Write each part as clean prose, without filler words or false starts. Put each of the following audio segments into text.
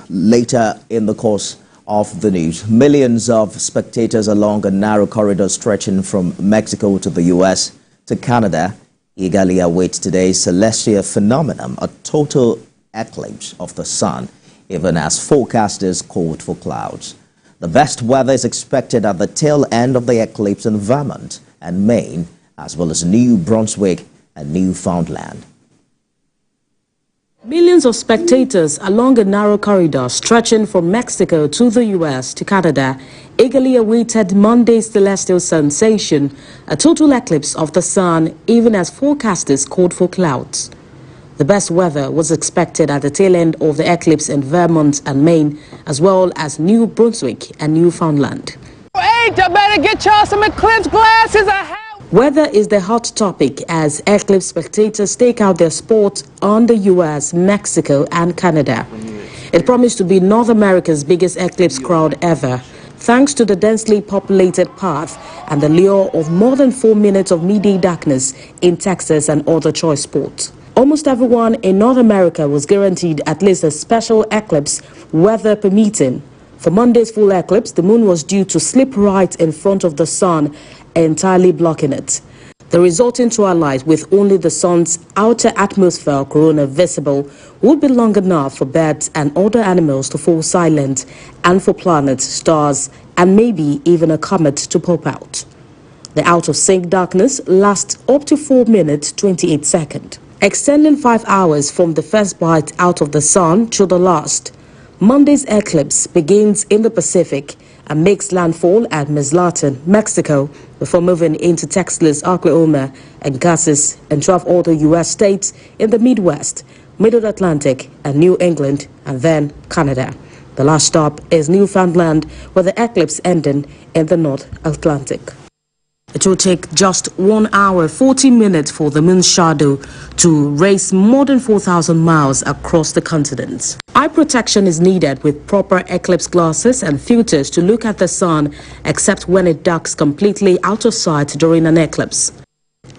later in the course of the news. Millions of spectators along a narrow corridor stretching from Mexico to the U.S. to Canada eagerly await today's celestial phenomenon, a total eclipse of the sun, even as forecasters called for clouds. The best weather is expected at the tail end of the eclipse in Vermont and Maine, as well as New Brunswick and Newfoundland. Millions of spectators along a narrow corridor stretching from Mexico to the U.S. to Canada eagerly awaited Monday's celestial sensation, a total eclipse of the sun, even as forecasters called for clouds. The best weather was expected at the tail end of the eclipse in Vermont and Maine, as well as New Brunswick and Newfoundland. Hey, you better get y'all some Eclipse glasses. Weather is the hot topic as eclipse spectators stake out their sport on the U.S., Mexico and Canada. It promised to be North America's biggest eclipse crowd ever, thanks to the densely populated path and the lure of more than 4 minutes of midday darkness in Texas and other choice spots. Almost everyone in North America was guaranteed at least a special eclipse, weather permitting. For Monday's full eclipse, the moon was due to slip right in front of the sun, entirely blocking it. The resulting twilight, with only the sun's outer atmosphere corona visible, would be long enough for birds and other animals to fall silent, and for planets, stars, and maybe even a comet to pop out. The out-of-sync darkness lasts up to 4 minutes 28 seconds, extending 5 hours from the first bite out of the sun to the last. Monday's eclipse begins in the Pacific and makes landfall at Mazatlan, Mexico, before moving into Texas, Oklahoma, and Kansas, and 12 other U.S. states in the Midwest, Middle Atlantic, and New England, and then Canada. The last stop is Newfoundland, where the eclipse ended in the North Atlantic. It will take just 1 hour, 40 minutes for the moon's shadow to race more than 4,000 miles across the continent. Eye protection is needed with proper eclipse glasses and filters to look at the sun, except when it ducks completely out of sight during an eclipse.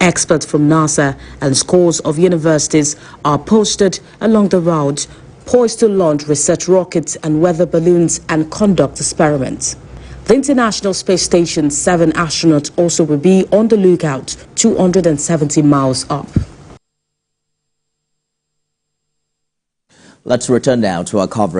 Experts from NASA and scores of universities are posted along the route, poised to launch research rockets and weather balloons and conduct experiments. The International Space Station's 7 astronauts also will be on the lookout 270 miles up. Let's return now to our coverage.